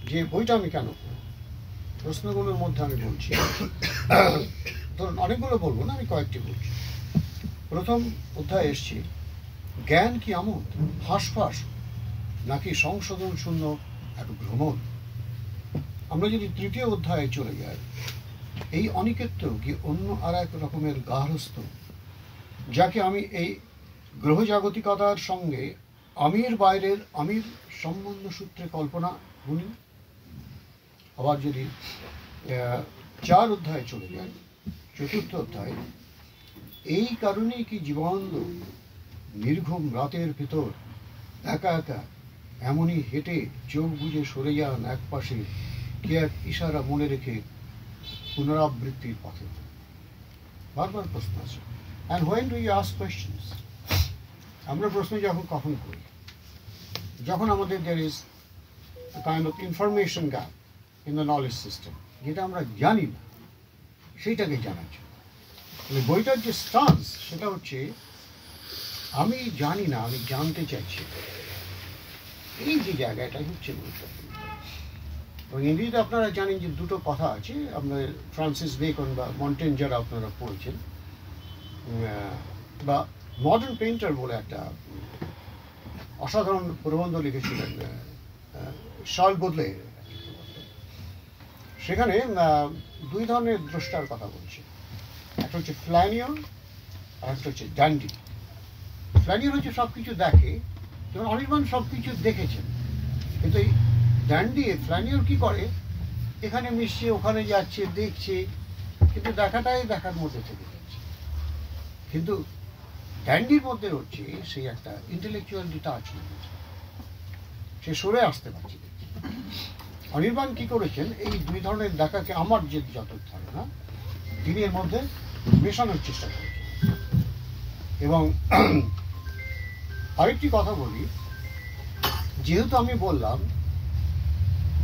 যে বইটা আমি কেন প্রশ্নগুলোর মধ্যে আমি বলছি, ধরুন অনেকগুলো বলবো না, আমি কয়েকটি বলছি। প্রথম অধ্যায় এসছি, জ্ঞান কি আমোদ হাসফাস নাকি সংশোধন শূন্য এক ভ্রমণ। আমরা যদি তৃতীয় অধ্যায়ে চলে যাই, এই অনিকেত্ব কি অন্য আর এক রকমের গার্হস্থ, যাকে আমি এই গ্রহজাগতিকতার সঙ্গে আমির বাইরের আমির সম্বন্ধ সূত্রে কল্পনা গুনি। আবার যদি 4 অধ্যায়ে চলে যায়, চতুর্থ অধ্যায়, এই কারণেই কি জীবনানন্দ নির্ঘুম রাতের ভেতর একা একা এমনই হেঁটে চোখ বুজে সরে যান এক পাশে, কি এক ইশারা মনে রেখে পুনরাবৃত্তির পথে। বারবার প্রশ্ন আছে। And when do you ask questions? আমরা প্রশ্ন কখন করি? যখন আমাদের there is a kind of information gap in the knowledge system, যেটা আমরা জানি না সেইটাকে জানার জন্য। বইটার যে স্টান্স সেটা হচ্ছে আমি জানি না, আমি জানতে চাইছি। এই যে জায়গাটাই হচ্ছে গুরুত্বপূর্ণ। এবং ইংরেজিতে আপনারা জানেন যে দুটো কথা আছে, আপনার ফ্রান্সিস বেকন বা মন্টেন যারা আপনারা পড়েছেন, বা মডার্ন পেইন্টার বলে একটা অসাধারণ প্রবন্ধ লিখেছিলেন শার্ল বোদলে, সেখানে 2 ধরনের দ্রষ্টার কথা বলছে। একটা হচ্ছে ফ্ল্যানিয়র আর একটা হচ্ছে ড্যান্ডি। ফ্ল্যানিয়র হচ্ছে সব কিছু দেখে, যেমন অনির্বাণ সব কিছু দেখেছেন, কিন্তু এই ড্যান্ডি ফ্ল্যানিয়র কি করে, এখানে মিশছে, ওখানে যাচ্ছে, দেখছে, কিন্তু দেখাটাই দেখার মধ্যে থেকে যাচ্ছে। কিন্তু ড্যান্ডির মধ্যে হচ্ছে সেই একটা ইন্টেলেকচুয়াল ডিটাচমেন্ট, সে সরে আসতে পারছে। অনির্বাণ কি করেছেন, এই 2 ধরনের দেখাকে আমার যে যত ধারণা তিনি এর মধ্যে মেশানোর চেষ্টা করেছেন। এবং আরেকটি কথা বলি, যেহেতু আমি বললাম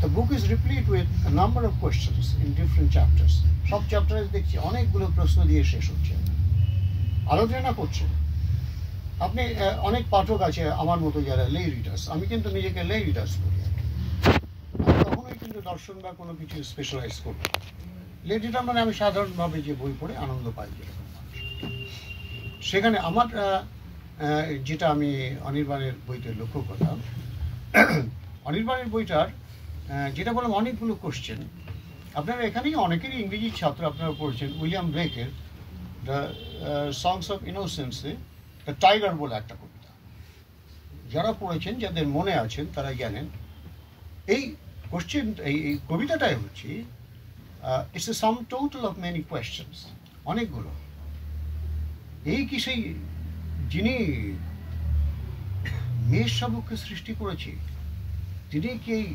the book is replete with a number of questions in different chapters. সব চ্যাপ্টারে দেখছি অনেকগুলো প্রশ্ন দিয়ে শেষ হচ্ছে, আলোচনা করছেন। আপনি অনেক পাঠক আছে আমার মতো যারা লে রিডার্স, আমি কিন্তু নিজেকে লে রিডার্স বলি। আমি কখনোই কিন্তু দর্শন বা কোনো কিছু স্পেশালাইজ করব না। লে রিডার মানে আমি সাধারণভাবে যে বই পড়ে আনন্দ পাই যেরকম মানুষ। সেখানে আমার যেটা আমি অনির্বাণের বইতে লক্ষ্য করলাম, অনির্বাণের বইটার যেটা বললাম অনেকগুলো কোশ্চেন। আপনারা এখানেই অনেকেরই ইংরেজি ছাত্র, আপনারা পড়েছেন উইলিয়াম ব্লেকের দ্য সংস অফ ইনোসেন্সে দ্য টাইগার বলে একটা কবিতা। যারা পড়েছেন, যাদের মনে আছেন তারা জানেন এই কোশ্চেন, এই কবিতাটাই হচ্ছে it's a sum total of many questions, অনেকগুলো। এই কি সেই যিনি মেষ শাবককে সৃষ্টি করেছে, তিনি কি এই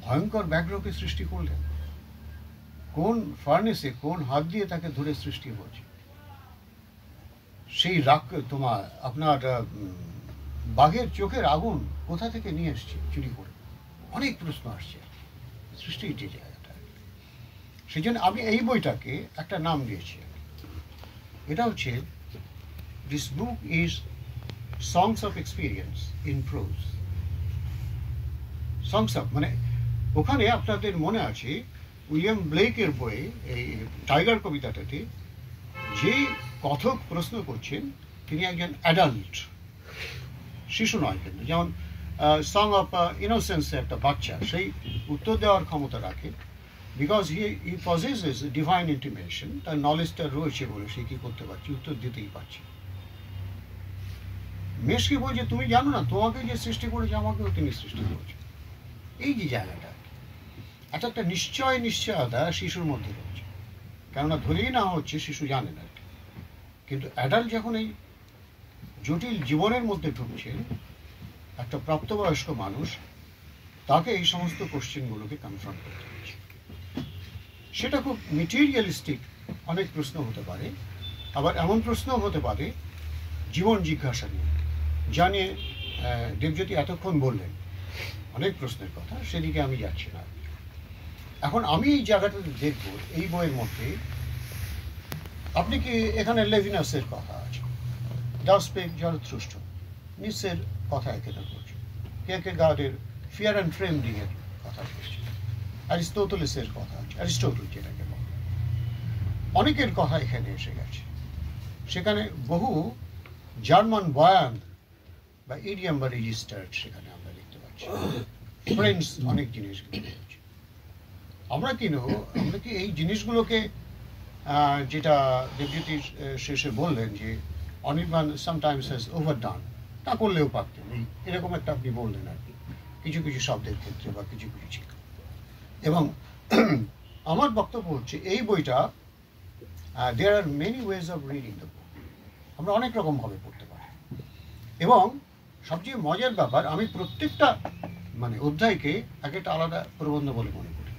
ভয়ঙ্কর ব্যাঘ্রকে সৃষ্টি করলেন? কোন ফার্নেসে, কোন হাত দিয়ে তাকে ধরে সৃষ্টি হয়েছে? সেই আপনার বাঘের চোখের আগুন কোথা থেকে নিয়ে এসছে চুরি করে? অনেক প্রশ্ন আসছে সৃষ্টির যে জায়গাটা। সেই জন্য আমি এই বইটাকে একটা নাম দিয়েছি, এটা হচ্ছে this book is songs of experience in pros. Songs of মানে ওখানে আপনাদের মনে আছে উইলিয়াম ব্লেকের বই এই টাইগার কবিতাটাতে যে কথক প্রশ্ন করছেন তিনি একজন অ্যাডাল্ট, শিশু নয় কিন্তু। যেমন সং অফ ইনোসেন্সে একটা বাচ্চা সেই উত্তর দেওয়ার ক্ষমতা রাখে, because he possesses divine intimation, তার নলেজটা রয়েছে বলে সে কি করতে পারছে, উত্তর দিতেই পারছে। মেষকে বলছে তুমি জানো না, তোমাকে যে সৃষ্টি করেছে আমাকেও তিনি সৃষ্টি করেছে। এই যে জায়গাটা একটা নিশ্চয়তা শিশুর মধ্যে রয়েছে, কেননা ধরেই না হচ্ছে শিশু জানে না। কিন্তু অ্যাডাল্ট যখন এই জটিল জীবনের মধ্যে ঢুকছেন, একটা প্রাপ্তবয়স্ক মানুষ, তাকে এই সমস্ত কোশ্চেনগুলোকে কনফ্রন্ট করতে হচ্ছে। সেটা খুব মেটেরিয়ালিস্টিক অনেক প্রশ্ন হতে পারে, আবার এমন প্রশ্নও হতে পারে জীবন জিজ্ঞাসা নিয়ে, জানিয়ে দেবজ্যোতি এতক্ষণ বললেন অনেক প্রশ্নের কথা, সেদিকে আমি যাচ্ছি না। এখন আমি এই জায়গাটাতে দেখব এই বইয়ের মধ্যে আপনি কি এখানে লেভিনাসের কথা আছে, ডাসপেক জরথ্রুস্ট নিসের কথা এখানে করছে, কিয়ারকেগার্ডের ফিয়ার অ্যান্ড ট্রেমব্লিং এর কথা অ্যারিস্টোটেলেসের কথা আছে, অ্যারিস্টোটল যেটাকে বলে, অনেকের কথা এখানে এসে গেছে। সেখানে বহু জার্মান বয়ান বা ইডিয়াম বা রেজিস্টার্ড সেখানে আমরা দেখতে পাচ্ছি। ফ্রেন্ডস অনেক জিনিসগুলো রয়েছে। আমরা কি এই জিনিসগুলোকে যেটা দেবজ্যোতি শেষে বললেন যে অনির্বাণ সামটাইমস হ্যাজ ওভারডান, তা করলেও পারতেন, এরকম একটা আপনি বললেন আর কি, কিছু কিছু শব্দের ক্ষেত্রে বা কিছু কিছু ছিল। এবং আমার বক্তব্য হচ্ছে এই বইটা there are many ways of reading the book, আমরা অনেক রকমভাবে পড়তে পারি। এবং সবচেয়ে মজার ব্যাপার, আমি প্রত্যেকটা অধ্যায়কে এক একটা আলাদা প্রবন্ধ বলে মনে করি।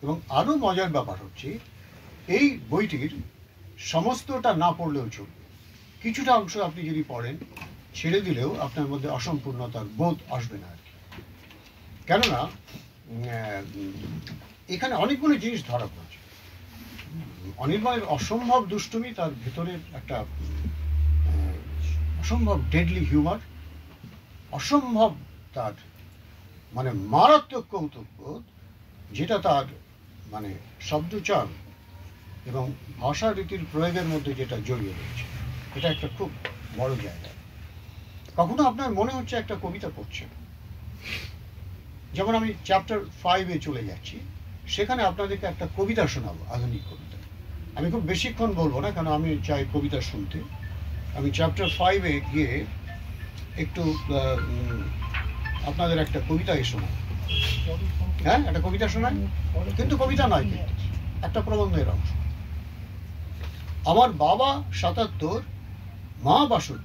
এবং আরও মজার ব্যাপার হচ্ছে এই বইটির সমস্তটা না পড়লেও চলবে, কিছুটা অংশ আপনি যদি পড়েন, ছেড়ে দিলেও আপনার মধ্যে অসম্পূর্ণতার বোধ আসবে না আর কি। কেননা এখানে অনেকগুলো জিনিস ধরা পড়ছে। অনির্বাণের অসম্ভব দুষ্টুমি, তার ভেতরের একটা অসম্ভব ডেডলি হিউমার, অসম্ভব তার মারাত্মক কৌতুকবোধ, যেটা তার শব্দচয়ন এবং ভাষা রীতির প্রয়োগের মধ্যে যেটা জড়িয়ে রয়েছে, এটা একটা খুব বড় জায়গা। কখনো আপনার মনে হচ্ছে একটা কবিতা পড়ছেন, যেমন আমি চ্যাপ্টার 5-এ চলে যাচ্ছি, সেখানে আপনাদেরকে একটা কবিতা শোনাবো, আধুনিক কবিতা। আমি খুব বেশিক্ষণ বলবো না, কারণ আমি চাই কবিতা শুনতে। আমি চ্যাপ্টার 5-এ গিয়ে একটু আপনাদের একটা কবিতাই শোনাই। হ্যাঁ, একটা কবিতা শোনাই, কিন্তু কবিতা নয়, কিন্তু একটা প্রবন্ধের অংশ। আমার বাবা ৭৭, মা ৬২।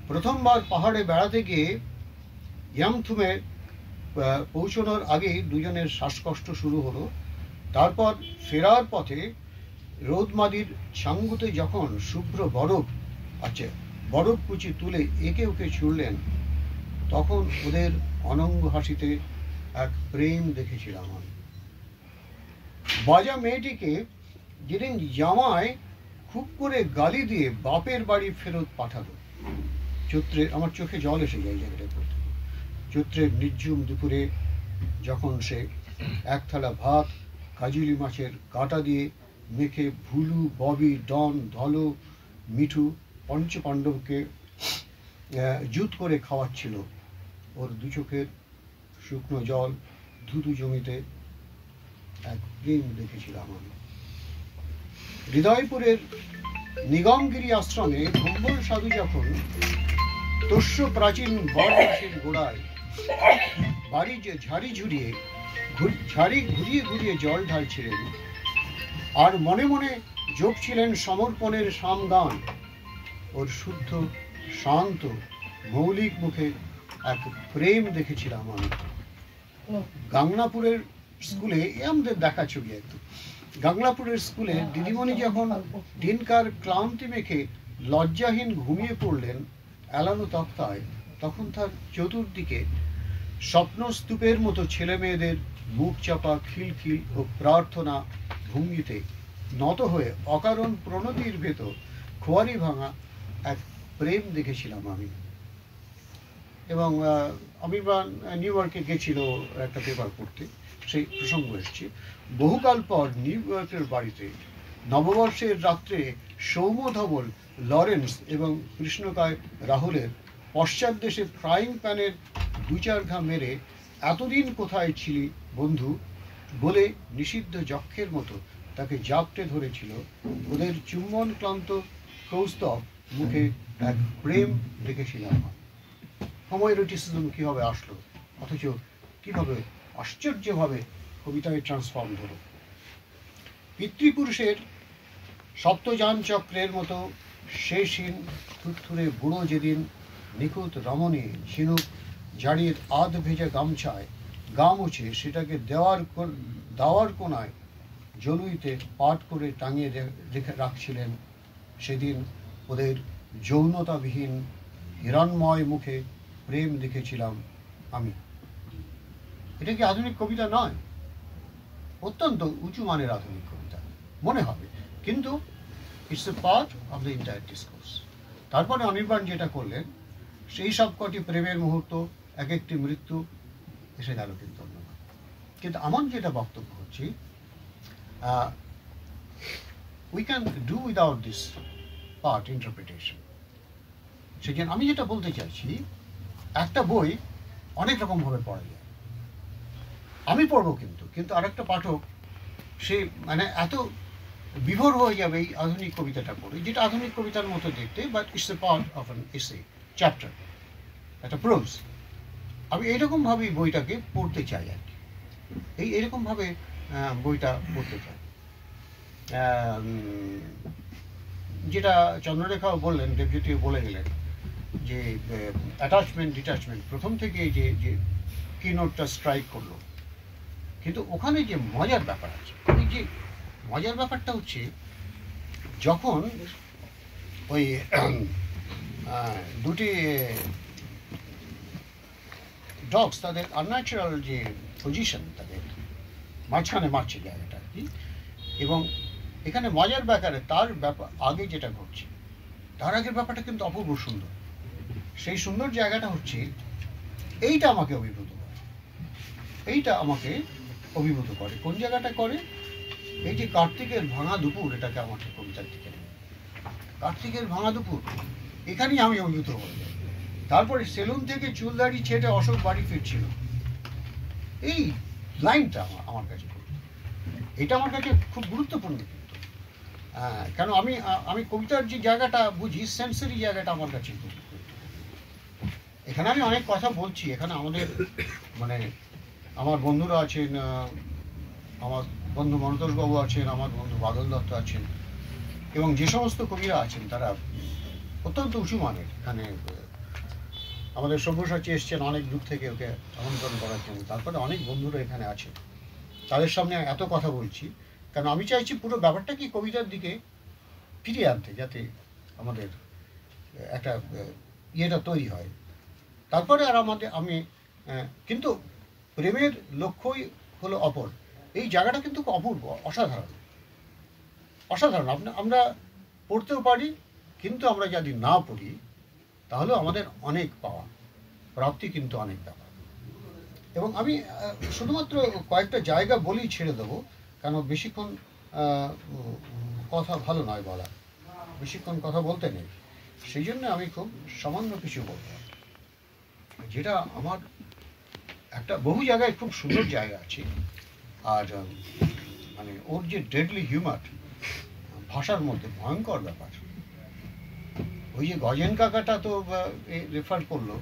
প্রথমবার পাহাড়ে বেড়াতে গিয়ে ইয়ামথুমে পৌঁছানোর আগেই দুজনের শ্বাসকষ্ট শুরু হলো। তারপর ফেরার পথে রোদমাদির ছাঙ্গুতে যখন শুভ্র বরফ কুচি তুলে একে ওকে ছুড়লেন, তখন ওদের অনঙ্গ হাসিতে এক প্রেম দেখেছিলাম আমি। বাজা মেয়েটিকে যেদিন জামাই খুব করে গালি দিয়ে বাপের বাড়ি ফেরত পাঠালো, চৈত্রের, আমার চোখে জল এসে যায় জায়গাটা পড়তে, চৈত্রের নির্ঝুম দুপুরে যখন সে এক থালা ভাত কাজুলি মাছের কাঁটা দিয়ে মেখে ভুলু, ববি, ডন, ধল, মিঠু পঞ্চপাণ্ডবকে জুত করে খাওয়াচ্ছিল, ওর দু চোখের শুকনো জল ধুধু জমিতে এক প্রেম দেখেছিলাম আমি। হৃদয়পুরের নিগমগিরি আশ্রমে ভম্বল সাধু যখন তস্য প্রাচীন বটগাছের গোড়ায় বাড়ি যে ঝাড়ি ঘুরিয়ে ঘুরিয়ে জল ঢালছিলেন, আর মনে মনে জপছিলেন সমর্পণের সামগান, ওর শুদ্ধ শান্ত মৌলিক মুখে এক প্রেম দেখেছিলাম আমি। গাংনাপুরের স্কুলে, আমাদের দেখা ছবি একদম, গাংনাপুরের স্কুলে দিদিমণি যখন দিনকার ক্লান্তি মেখে লজ্জাহীন ঘুমিয়ে পড়লেন এলানো তক্তায়, তখন তার চতুর্দিকে স্বপ্নস্তূপের মতো ছেলে মেয়েদের মুখ চাপা খিলখিল ও প্রার্থনা ভঙ্গিতে নত হয়ে অকারণ প্রণতির ভেতর খোয়ারি ভাঙা এক প্রেম দেখেছিলাম আমি। এবং অনির্বাণ নিউ ইয়র্কে গেছিল একটা পেপার পড়তে, সেই প্রসঙ্গ এসছে। বহুকাল পর নিউ ইয়র্কের বাড়িতে নববর্ষের রাত্রে সৌম্যধবল লরেন্স এবং কৃষ্ণকায় রাহুলের পশ্চাৎ দেশে ফ্রাইং প্যানের দু চার ঘা মেরে এতদিন কোথায় ছিলি বন্ধু বলে নিষিদ্ধ যক্ষের মতো তাকে জাপটে ধরেছিল, ওদের চুম্বন ক্লান্ত কৌস্তব মুখে এক প্রেম দেখেছিলাম। হোমোএরোটিসিজম কীভাবে আসলো, অথচ কীভাবে আশ্চর্যভাবে কবিতায় ট্রান্সফর্ম হলো। পিতৃপুরুষের সপ্তযান চক্রের মতো শেষহীন থুরথুরে বুড়ো যেদিন নিখুঁত রমণী ঝিনুক জাড়ির আধ ভেজা গামছায় গা মুছে সেটাকে দাওয়ার কোনায় জলুইতে পাট করে টাঙিয়ে রেখে রাখছিলেন, সেদিন ওদের যৌনতাবিহীন হিরণময় মুখে প্রেম দেখেছিলাম আমি। এটা কি আধুনিক কবিতা নয়? অত্যন্ত উঁচু মানের আধুনিক কবিতা মনে হবে, কিন্তু it's a part of the entire discourse. তারপরে অনির্বাণ যেটা করলেন, সেই সব কটি প্রেমের মুহূর্ত, এক একটি মৃত্যু এসে গেল কিন্তু। কিন্তু আমার যেটা বক্তব্য হচ্ছে, we can do without this part interpretation. সেই জন্য আমি যেটা বলতে চাইছি, একটা বই অনেক রকমভাবে পড়া যায়। আমি পড়বো, কিন্তু আরেকটা পাঠক সে মানে এত বিভোর হয়ে যাবে এই আধুনিক কবিতাটা পড়ে, যেটা আধুনিক কবিতার মতো দেখতে, but it's a part of an essay, chapter, একটা প্রোজ। আমি এইরকমভাবেই বইটাকে পড়তে চাই আর কি, এইরকমভাবে বইটা পড়তে চাই। যেটা চন্দ্রলেখাও বললেন, দেবজ্যোতিও বলে গেলেন যে অ্যাটাচমেন্ট ডিটাচমেন্ট প্রথম থেকে যে যে কি নোটটা স্ট্রাইক করলো, কিন্তু ওখানে যে মজার ব্যাপার আছে, এই যে মজার ব্যাপারটা হচ্ছে যখন ওই দুটি ডগস তাদের আনন্যাচারাল যে পজিশন, তাদের মাঝখানে মারছে জায়গাটা আর কি, এবং এখানে মজার ব্যাপারে তার ব্যাপার আগে যেটা ঘটছে, তার আগের ব্যাপারটা কিন্তু অপূর্ব সুন্দর। সেই সুন্দর জায়গাটা হচ্ছে এইটা আমাকে অভিভূত করে, এইটা আমাকে অভিভূত করে। কোন জায়গাটা করে? এই যে কার্তিকের ভাঙা দুপুর, এটাকে আমাকে কবিতার দিকে, কার্তিকের ভাঙা দুপুর, এখানেই আমি অভিভূত হয়ে যাই। তারপরে সেলুন থেকে চুলদাড়ি ছেটে অশোক বাড়ি ফিরছিল, এই লাইনটা আমার কাছে, এটা আমার কাছে খুব গুরুত্বপূর্ণ। কিন্তু কেন আমি কবিতার যে জায়গাটা বুঝি, সেন্সারি জায়গাটা আমার কাছে খুব। এখানে আমি অনেক কথা বলছি, এখানে আমাদের মানে আমার বন্ধুরা আছেন, আমার বন্ধু মনতোষ বাবু আছেন, আমার বন্ধু বাদল দত্ত আছেন, এবং যে সমস্ত কবিরা আছেন তারা অত্যন্ত উঁচু মানের। এখানে আমাদের সব্যসাচী এসছেন অনেক দূর থেকে ওকে আমন্ত্রণ করার জন্য, তারপরে অনেক বন্ধুরা এখানে আছেন, তাদের সামনে এত কথা বলছি কারণ আমি চাইছি পুরো ব্যাপারটা কি কবিতার দিকে ফিরিয়ে আনতে, যাতে আমাদের একটা ইয়েটা তৈরি হয়। তারপরে আর আমি কিন্তু প্রেমের লক্ষ্যই হলো অপর, এই জায়গাটা কিন্তু অপূর্ব, অসাধারণ, অসাধারণ। আমরা পড়তেও পারি, কিন্তু আমরা যদি না পড়ি তাহলে আমাদের অনেক পাওয়া, প্রাপ্তি কিন্তু অনেক ব্যাপার। এবং আমি শুধুমাত্র কয়েকটা জায়গা বলেই ছেড়ে দেবো, কেন বেশিক্ষণ কথা ভালো নয় বলা, বেশিক্ষণ কথা বলতে নেই, সেই জন্য আমি খুব সামান্য কিছু বলব। যেটা আমার একটা বহু জায়গায় খুব সুন্দর জায়গা আছে, আর মানে ওর যে ডেডলি হিউমার, ভাষার মধ্যে ভয়ঙ্কর ব্যাপার। ওই যে গজেন কাকাটা তো রেফার করলো,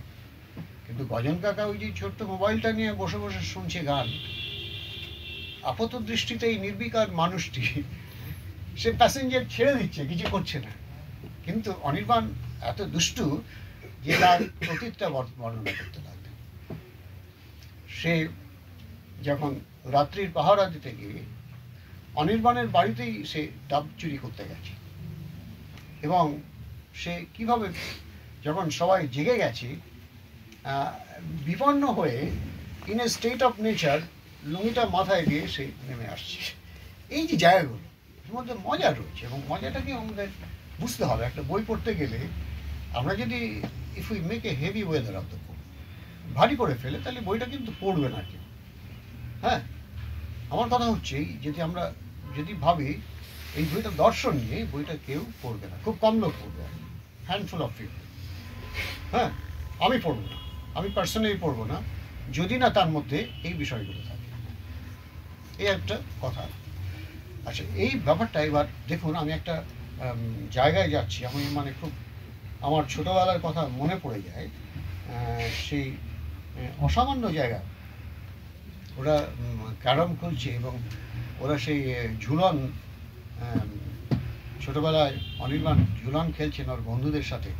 কিন্তু গজেন কাকা ওই যে ছোট্ট মোবাইলটা নিয়ে বসে বসে শুনছে গান, আপাত দৃষ্টিতে এই নির্বিকার মানুষটি সে প্যাসেঞ্জার ছেড়ে দিচ্ছে, কিছু করছে না, কিন্তু অনির্বাণ এত দুষ্টু যে তার অতীতটা বর্ণনা করতে লাগলো। সে যখন রাত্রির পাহারা দিতে গিয়ে অনির্বাণের বাড়িতেই সে ডাব চুরি করতে গেছে, এবং সে কিভাবে যখন সবাই জেগে গেছে বিপন্ন হয়ে in a state of nature লুঙ্গিটা মাথায় দিয়ে সে নেমে আসছে। এই যে জায়গাগুলো এর মধ্যে মজা রয়েছে, এবং মজাটাকে আমাদের বুঝতে হবে। একটা বই পড়তে গেলে আমরা যদি if we make a heavy weather of the book, ভারী করে ফেলে, তাহলে বইটা কিন্তু পড়বে না কেউ। হ্যাঁ, আমার কথা হচ্ছে যদি আমরা যদি ভাবি এই বইটা দর্শন নিয়ে, বইটা কেউ পড়বে না, খুব কম লোক পড়বে, হ্যান্ডফুল অফ পিপল। হ্যাঁ, আমি পড়বো না, আমি পার্সোনালি পড়বো না, যদি না তার মধ্যে এই বিষয়গুলো থাকে। এই একটা কথা। আচ্ছা, এই ব্যাপারটা এবার দেখুন, আমি একটা জায়গায় যাচ্ছি, আমি মানে খুব আমার ছোটোবেলার কথা মনে পড়ে যায়। সেই অসামান্য জায়গা, ওরা ক্যারাম খেলছে এবং ওরা সেই ঝুলন, ছোটোবেলায় অনির্বাণ ঝুলন খেলছেন ওর বন্ধুদের সাথে,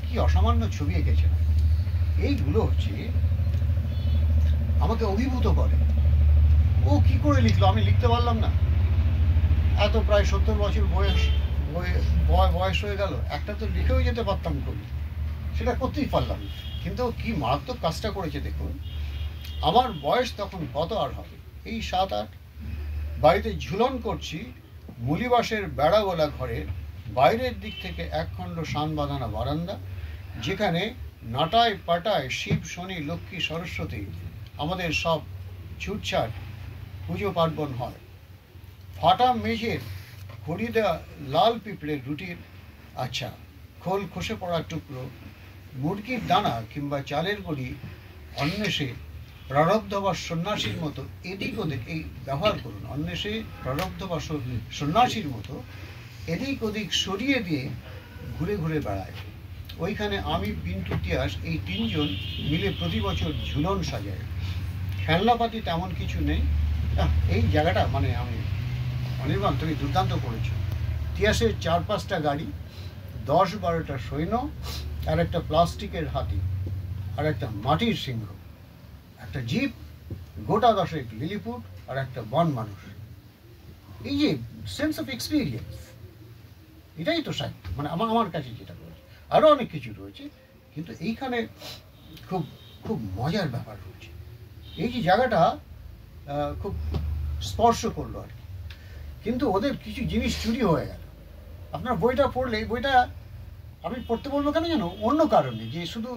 কি অসামান্য ছবি এঁকেছেন। এইগুলো হচ্ছে আমাকে অভিভূত করে। ও কি করে লিখলো, আমি লিখতে পারলাম না। এত প্রায় 70 বছর বয়স হয়ে গেল, একটা তো লিখেও যেতে পারতাম কবি, সেটা করতেই পারলাম না। কিন্তু কি মারাত্মক কাজটা করেছে দেখুন। আমার বয়স তখন কত আর হবে, এই 7-8, বাড়িতে ঝুলন করছি, মুলিবাসের বেড়াগোলা ঘরের বাইরের দিক থেকে একখণ্ড শান বাঁধানা বারান্দা, যেখানে নাটায় পাটায় শিব শনি লক্ষ্মী সরস্বতী আমাদের সব ছুটছাট পুজো পার্বণ হয়। ফাটা মেঝের খড়ি দেওয়া লাল পিঁপড়ের রুটির আচ্ছা, খোল খসে পড়া টুকরো, মুরগির দানা কিংবা চালের গুঁড়ি অন্বেষে প্রারব্ধ বা সন্ন্যাসীর মতো এদিক ওদিক, এই ব্যবহার করুন, অন্বেষে প্রারব্ধ বা সন্ন্যাসীর মতো এদিক ওদিক সরিয়ে দিয়ে ঘুরে ঘুরে বেড়ায়। ওইখানে আমি, পিন্টু, তিয়াস এই তিনজন মিলে প্রতি বছর ঝুলন সাজায়। খেলনাপাতি তেমন কিছু নেই। এই জায়গাটা মানে আমি অনির্বাণ, তুমি দুর্দান্ত করেছো। তিয়াসের 4-5টা গাড়ি, 10-12টা সৈন্য, আর একটা প্লাস্টিকের হাতি, আর একটা মাটির সিংহ, একটা জিপ, গোটা 10 লিলিপুট, আর একটা বন মানুষ। এই যে সেন্স অফ এক্সপিরিয়েন্স, এটাই তো সাহিত্য, মানে আমার কাছে যেটা রয়েছে। আরও অনেক কিছু রয়েছে, কিন্তু এইখানে খুব খুব মজার ব্যাপার রয়েছে। এই যে জায়গাটা খুব স্পর্শ করলো আর কি। কিন্তু ওদের কিছু জিনিস চুরি হয়ে গেল। আপনার বইটা পড়লে, বইটা আমি পড়তে বলবো কেন জানো, অন্য কারণে, যে শুধু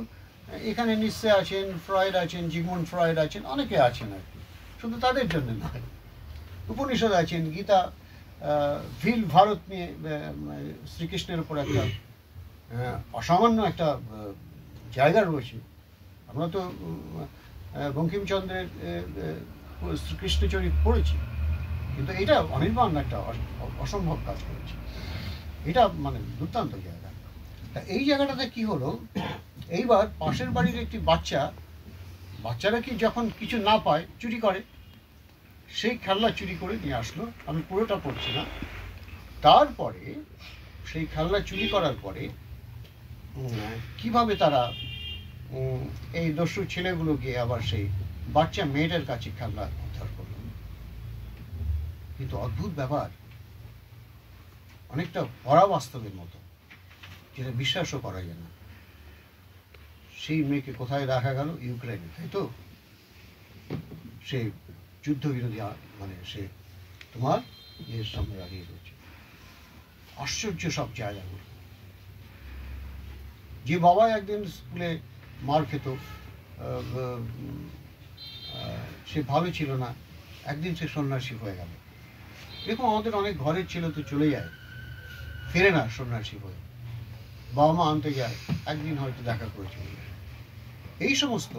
এখানে নিশ্চয় আছেন, ফ্রয়েড আছেন, জিগমুন্ড ফ্রয়েড আছেন, অনেকে আছেন আর কি, শুধু তাদের জন্য নয়। উপনিষদ আছেন, গীতা, ভিল ভারত নিয়ে শ্রীকৃষ্ণের উপর একটা অসামান্য একটা জায়গা রয়েছে। আমরা তো বঙ্কিমচন্দ্রের শ্রীকৃষ্ণচরিত পড়েছি, কিন্তু এটা অনির্বাণ একটা অসম্ভব কাজ করেছে। এটা মানে দুর্দান্ত জায়গা। তা এই জায়গাটাতে কি হলো, এইবার পাশের বাড়ির একটি বাচ্চারা কি যখন কিছু না পায় চুরি করে, সেই খেলনা চুরি করে নিয়ে আসলো। আমি পুরোটা পড়ছি না। তারপরে সেই খেলনা চুরি করার পরে কিভাবে তারা এই দস্যু ছেলেগুলো গিয়ে আবার সেই বাচ্চা মেয়েটার কাছে খেলনা উদ্ধার করল। কিন্তু অদ্ভুত ব্যাপার, অনেকটা পরাবাস্তবের মতো, যেটা বিশ্বাসও করা যায় না। সেই মেয়েকে কোথায় রাখা গেল? ইউক্রেনে, তাই তো? সে যুদ্ধবিরোধী, মানে সে তোমার এর সামনে দাঁড়িয়ে রয়েছে। আশ্চর্য সব জায়গাগুলো। যে বাবা একদিন স্কুলে মার খেত, সে ভালো ছিল না, একদিন সে সন্ন্যাসী হয়ে গেল। দেখুন, আমাদের অনেক ঘরের ছেলে তো চলে যায়, ফেরে না সন্ন্যাসী হয়ে, বাবা মা আনতে যায়, একদিন হয়তো দেখা করেছিল। এই সমস্ত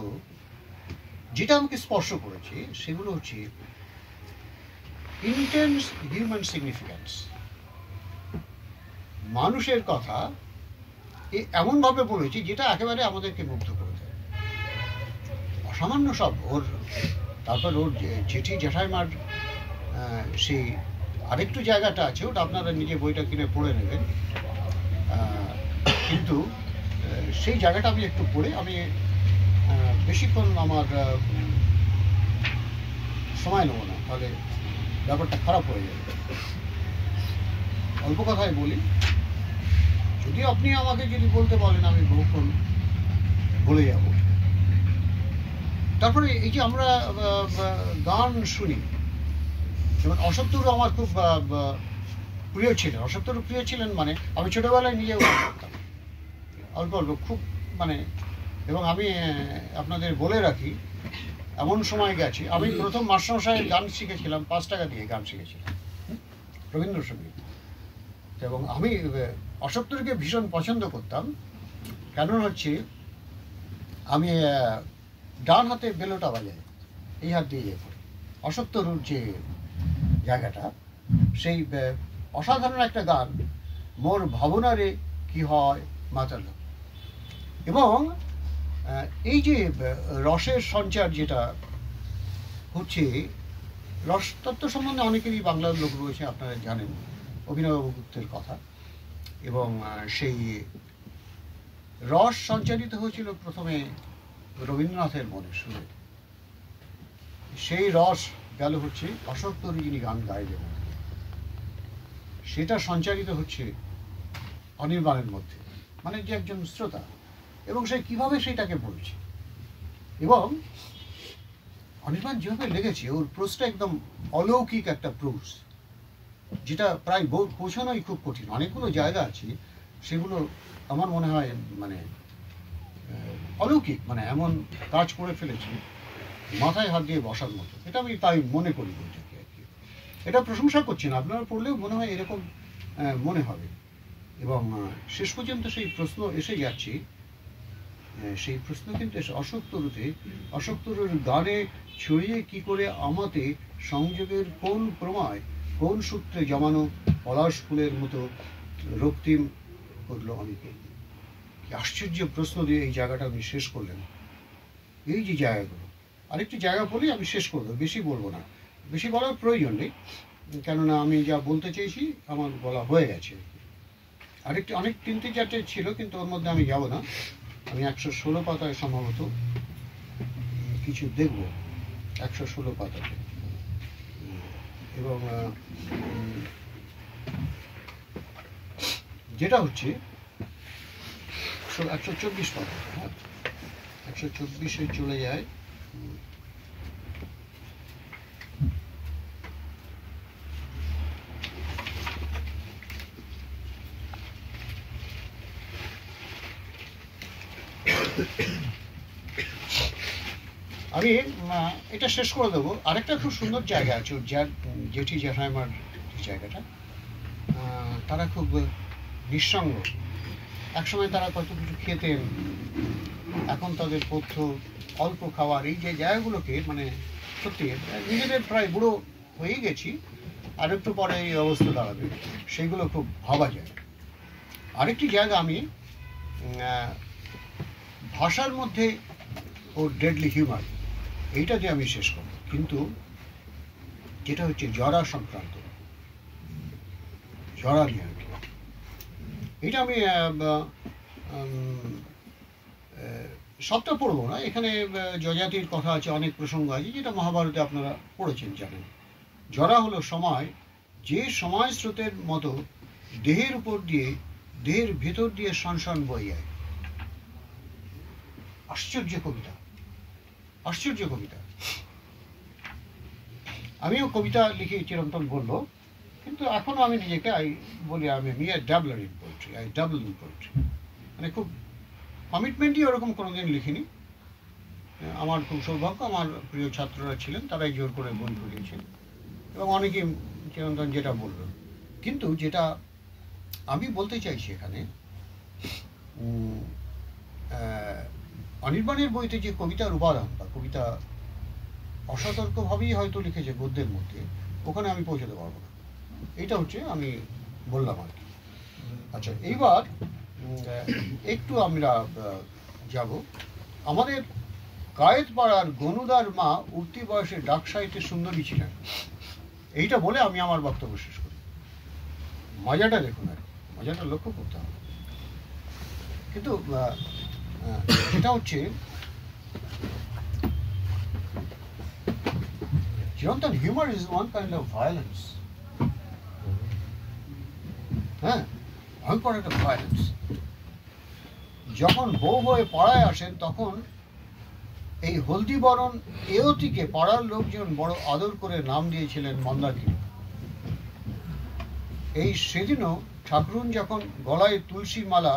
যেটা আমাকে স্পর্শ করেছে সেগুলো হচ্ছে ইন্টেন্স হিউম্যান সিগনিফিক্যান্স। মানুষের কথা এমনভাবে বলেছি যেটা একেবারে আমাদেরকে মুগ্ধ করে দেয়। অসামান্য সব ওর। তারপর ওর জেঠি জ্যাঠাইমার সেই আরেকটু জায়গাটা আছে, ওটা আপনারা নিজে বইটা কিনে পড়ে নেবেন। কিন্তু সেই জায়গাটা আমি একটু পড়ে, আমি বেশিক্ষণ আমার সময় নেব না, তাহলে ব্যাপারটা খারাপ হয়ে যাবে। অল্প কথায় বলি, যদিও আপনি আমাকে যদি বলতে বলেন আমি বহুক্ষণ বলে যাব। তারপরে এই যে আমরা গান শুনি, যেমন অসত্যরু আমার খুব প্রিয় ছিলেন। অসত্যরু প্রিয় ছিলেন মানে আমি ছোটবেলায় নিজেও গান করতাম, অল্প অল্প খুব, মানে। এবং আমি আপনাদের বলে রাখি, এমন সময় গেছি, আমি প্রথম মাস্টারমশাইয়ের গান শিখেছিলাম, 5 টাকা দিয়ে গান শিখেছিলাম, রবীন্দ্রসঙ্গীত। এবং আমি অসত্যরুকে ভীষণ পছন্দ করতাম, কারণ হচ্ছে আমি ডান হাতে বেলোটা বাজাই, এই হাত দিয়ে ইয়ে করি। অসত্যরুর যে জায়গাটা, সেই অসাধারণ একটা গান, মোর ভাবনারে কি হয় মাতাল। এবং এই যে রসের সঞ্চার যেটা হচ্ছে, রসতত্ত্ব সম্বন্ধে অনেকেরই বাংলার লোক রয়েছে, আপনারা জানেন অভিনব গুপ্তের কথা। এবং সেই রস সঞ্চারিত হয়েছিল প্রথমে রবীন্দ্রনাথের মনে শুনে, সেই রস গেল হচ্ছে অসত্যরু যিনি গান গাইলেন, সেটা সঞ্চারিত হচ্ছে অনির্বাণের মধ্যে, মানে যে একজন শ্রোতা, এবং সে কিভাবে সেটাকে বলছে। এবং অনির্বাণ যেভাবে লেগেছে, ওর প্রোজটা একদম অলৌকিক একটা প্রোজ, যেটা প্রায় পৌঁছানোই খুব কঠিন। অনেকগুলো জায়গা আছে সেগুলো আমার মনে হয় মানে অলৌকিক, মানে এমন কাজ করে ফেলেছে মাথায় হাত দিয়ে বসার মতো, এটা আমি তাই মনে করি বইটাকে আর কি। এটা প্রশংসা করছি না, আপনারা পড়লেও মনে হয় এরকম মনে হবে। এবং শেষ পর্যন্ত সেই প্রশ্ন এসে যাচ্ছি, সেই প্রশ্ন কিন্তু অশোকতরুতে, অশোকতরুর গানে ছড়িয়ে কি করে আমাতে সংযোগের কোন প্রমায় কোন সূত্রে জমানো পলাশ ফুলের মতো রক্তিম করলো অনেকে। কি আশ্চর্য প্রশ্ন দিয়ে এই জায়গাটা আপনি শেষ করলেন। এই যে জায়গাগুলো, আরেকটি জায়গা বলি আমি শেষ করবো, বেশি বলবো না, বেশি বলার প্রয়োজন নেই, কেননা আমি যা বলতে চেয়েছি আমার বলা হয়ে গেছে। আরেকটি অনেক 3-4টে ছিল, কিন্তু ওর মধ্যে আমি যাব না। আমি 116 পাতায় সম্ভবত কিছু দেখব, 116 পাতাতে। এবং যেটা হচ্ছে 124 পাতা, হ্যাঁ 124-এ চলে যায়। আমি এটা শেষ করে দেবো। আরেকটা খুব সুন্দর জায়গা আছে, জেঠি জ্যাঠাইমার জায়গাটা। তারা খুব নিঃসঙ্গ, একসময় তারা কত কিছু খেতেন, এখন তাদের পথ্য অল্প খাওয়ার। এই যে জায়গাগুলোকে মানে সত্যি নিজেদের প্রায় বুড়ো হয়ে গেছি, আর একটু পরে এই অবস্থা দাঁড়াবে, সেইগুলো খুব ভাবা যায়। আরেকটি জায়গা আমি ভাষার মধ্যে ওর ডেডলি হিউমার, এইটা দিয়ে আমি শেষ করব। কিন্তু যেটা হচ্ছে জরা সংক্রান্ত, জরা নিয়ে আর কি, এটা আমি সবটা পড়বো না। এখানে যজাতির কথা আছে, অনেক প্রসঙ্গ আছে, যেটা মহাভারতে আপনারা পড়েছেন জানেন। জরা হলো সময়, যে সময় স্রোতের মতো দেহের উপর দিয়ে, দেহের ভেতর দিয়ে সনসন বয়ে যায়। আশ্চর্য কবিতা, আশ্চর্য কবিতা। আমিও কবিতা লিখি, চিরন্তন বললো, কিন্তু এখনো আমি নিজেকে বলি আমি dabbler in poetry, dabble in poetry. মানে খুব কমিটমেন্টই ওরকম কোনোদিন লিখিনি। আমার খুব সৌভাগ্য, আমার প্রিয় ছাত্ররা ছিলেন, তারাই জোর করে বই পড়িয়েছেন, এবং অনেকেই চিরন্তন যেটা বলল। কিন্তু যেটা আমি বলতে চাইছি এখানে, অনির্বাণের বইতে যে কবিতার উপাদান বা কবিতা অসতর্কভাবেই হয়তো লিখেছে গদ্যের মধ্যে, ওখানে আমি পৌঁছাতে পারবো না। এইটা হচ্ছে আমি বললাম আর কি। আচ্ছা, এইবার একটু আমরা যাব। আমাদের কায়েত পাড়ার গনুদার মা উঠতি বয়সে ডাক সাহিত্যে সুন্দরী ছিলেন, এইটা বলে আমি আমার বক্তব্য শেষ করি। মজাটা দেখুন, আর মজাটা লক্ষ্য করতে হবে। কিন্তু এটা হচ্ছে চিরন্তন, humour is one kind of violence. হ্যাঁ, ভয়ঙ্কর একটা ভায়োলেন্স। যখন বউ হয়ে পাড়ায় আসেন, তখন এই হলদি বরণ এয়তিকে পাড়ার লোকজন বড় আদর করে নাম দিয়েছিলেন মন্দাকিনী। এই সেদিনও ঠাকুরুন যখন গলায় তুলসী মালা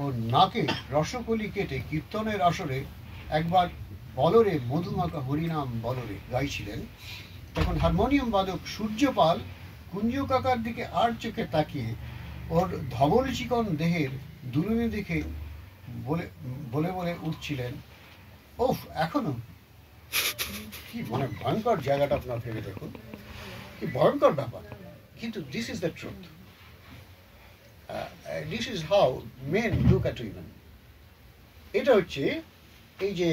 ও নাকে রসকলি কেটে কীর্তনের আসরে একবার বলরে মধুমাখা হরিনাম বলরে গাইছিলেন, তখন হারমোনিয়াম বাদক সূর্যপাল কুঞ্জ কাকার দিকে আর চোখে তাকিয়ে ওর ধবল চিকন দেহের দুলুনি দেখে বলে বলে বলে উঠছিলেন, ওফ, এখনো। কি মানে ভয়ঙ্কর জায়গাটা আপনার ভেবে দেখুন, কি ভয়ঙ্কর ব্যাপার। কিন্তু this is the truth, this is how men look at women. এটা হচ্ছে এই যে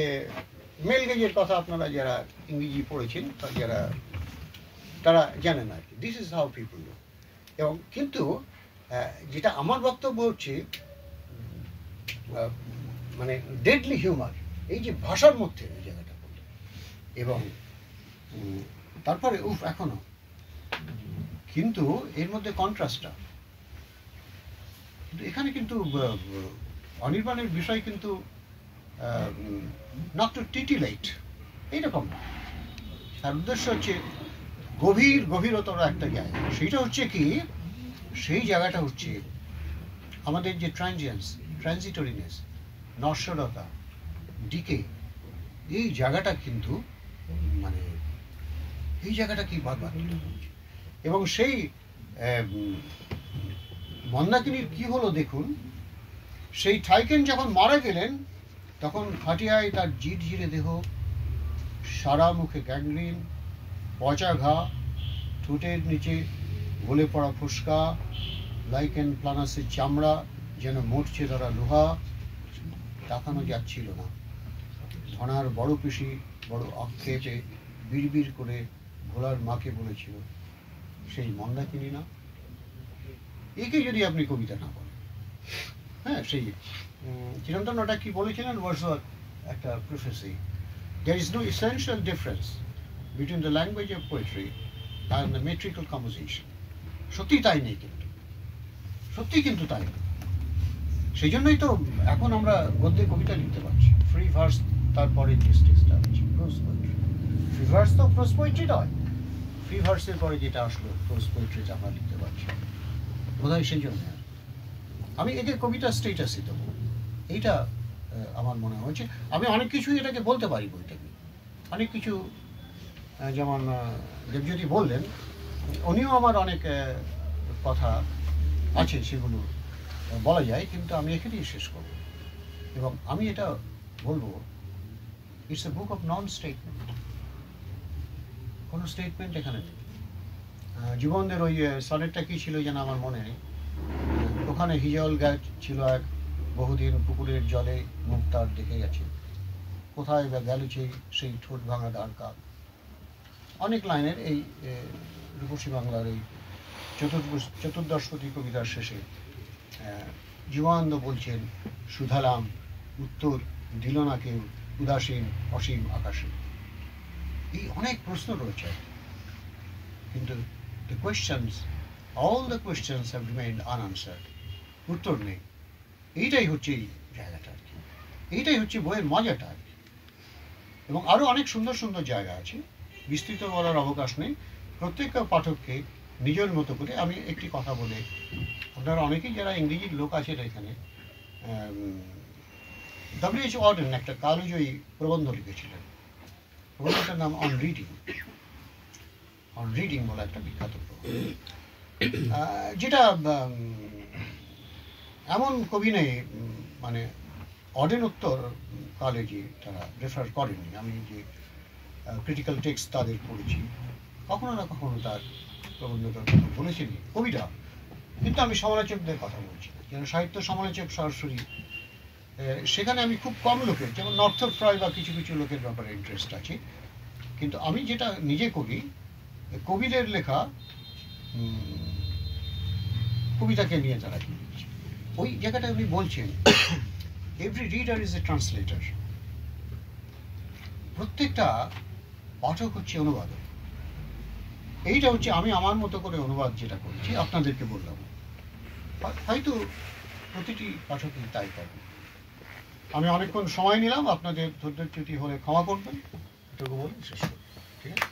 মেল গেজের কথা আপনারা যারা ইংরেজি পড়েছেন বা যারা, তারা জানেন আর কি, this is how people look. এবং কিন্তু যেটা আমার বক্তব্য হচ্ছে মানে ডেডলি হিউমার, এই যে ভাষার মধ্যে এই জায়গাটা বলতে, এবং তারপরে উফ এখনো। কিন্তু এর মধ্যে কন্ট্রাস্টটা, কিন্তু এখানে কিন্তু অনির্বাণের বিষয় কিন্তু নট টু টিটিলাইট এইরকম না। তার উদ্দেশ্য হচ্ছে গভীরতর একটা জায়গা। সেইটা হচ্ছে কি, সেই জায়গাটা হচ্ছে আমাদের যে ট্রানজিটেন্স, ট্রানজিটরিনেস, নশ্বরতা, ডিকে, এই জায়গাটা কিন্তু মানে এই জায়গাটা কি বারবার এবং সেই মন্দাকিনীর কি হলো দেখুন, সেই টাইকেন যখন মারা গেলেন তখন খাটিয়ায় তার ঝিরঝিরে দেহ, সারা মুখে গ্যাংগ্রিন, পচা ঘা, ঠোঁটের নিচে গলে পড়া ফুসকা, লাইকেন প্লানাসের চামড়া যেন মরছে ধরা লোহা, তাকানো যাচ্ছিল না। ধনার বড় পিসি বড় আক্ষেপে বিড়বিড় করে ভোলার মাকে বলেছিল, সেই মন্দাকিনী না? একে যদি আপনি কবিতা না বলেন, হ্যাঁ, সেই চিরন্তন ওটা কি বলেছিলেন ওয়ার্ডসওয়ার্থ একটা প্রফেসি, there is no essential difference between the language of poetry and the metrical composition. সত্যি তাই নেই, কিন্তু সত্যি কিন্তু তাই না। সেই জন্যই তো এখন আমরা গদ্যে কবিতা লিখতে পারছি, ফ্রি ভার্স, তারপরে ডিস্ট্রিক্টটা হচ্ছে প্রোজ পোয়েট্রি। ফ্রি ভার্স তো প্রোজ পোয়েট্রি নয়, ফ্রি ভার্সের পরে যেটা আসলো প্রোজ পোয়েট্রিটা আমরা লিখতে পারছি, বোধহয় সেই জন্য আমি একে কবিতা স্টেটাসই দেবো, এইটা আমার মনে হচ্ছে। আমি অনেক কিছুই এটাকে বলতে পারি বইটাকে, অনেক কিছু, যেমন দেবজ্যোতি বললেন, উনিও আমার অনেক কথা আছে সেগুলো বলা যায়, কিন্তু আমি এখানেই শেষ করব এবং আমি এটা বলবো, it's a book of non statement. কোনো স্টেটমেন্ট এখানে নেই। জীবনদের ওই সনেটটা কি ছিল যেন আমার মনে নেই, ওখানে হিজল গাছ ছিল এক, বহুদিন পুকুরের জলে মুখ তার দেখে গেছে, কোথায় বা গেল সেই ঠোঁট ভাঙা দাঁড় কাক। অনেক লাইনের এই রূপসী বাংলার এই চতুর্দশপতি কবিতার শেষে জীবানন্দ বলছেন, সুধালাম উত্তর দিল না কেউ, উদাসীন অসীম আকাশে। এই অনেক প্রশ্ন রয়েছে, কিন্তু all the questions have remained unanswered. উত্তর নেই। এইটাই হচ্ছে এই জায়গাটা আর কি, এইটাই হচ্ছে বইয়ের মজাটা আর কি। এবং আরো অনেক সুন্দর সুন্দর জায়গা আছে, বিস্তৃত বলার অবকাশ নেই। প্রত্যেকটা পাঠককে নিজের মতো করে আমি একটি কথা বলে, আপনারা অনেকেই যারা ইংরেজির লোক আছেন এখানে, W.H. Auden একটা কালজয়ী প্রবন্ধ লিখেছিলেন, প্রবন্ধটার নাম অন রিডিং বলে একটা বিখ্যাত প্রবন্ধ, যেটা এমন কবি নেই, মানে অডেনোত্তর কলেজে তারা রেফার করেননি। আমি যে ক্রিটিক্যাল টেক্সট তাদের পড়েছি, কখনো না কখনো তার প্রবন্ধটার কথা বলেছেন কবিরা, কিন্তু আমি সমালোচকদের কথা বলছি, যেন সাহিত্য সমালোচক সরাসরি সেখানে আমি খুব কম লোকের, যেমন নর্থপ ফ্রয় বা কিছু কিছু লোকের ব্যাপারে ইন্টারেস্ট আছে, কিন্তু আমি যেটা নিজে করি, কবিদের লেখা কবিতাকে নিয়ে তারা কি ওই জায়গাটা উনি বলছেন, every reader is a translator. প্রত্যেকটা পাঠক হচ্ছে অনুবাদক। এইটা হচ্ছে আমি আমার মতো করে অনুবাদ যেটা করেছি আপনাদেরকে বললাম, হয়তো প্রতিটি পাঠকই তাই পাবে। আমি অনেকক্ষণ সময় নিলাম, আপনাদের ধৈর্যচ্যুতি হলে ক্ষমা করবেন, এটুকু বলে শেষ করব, ঠিক আছে?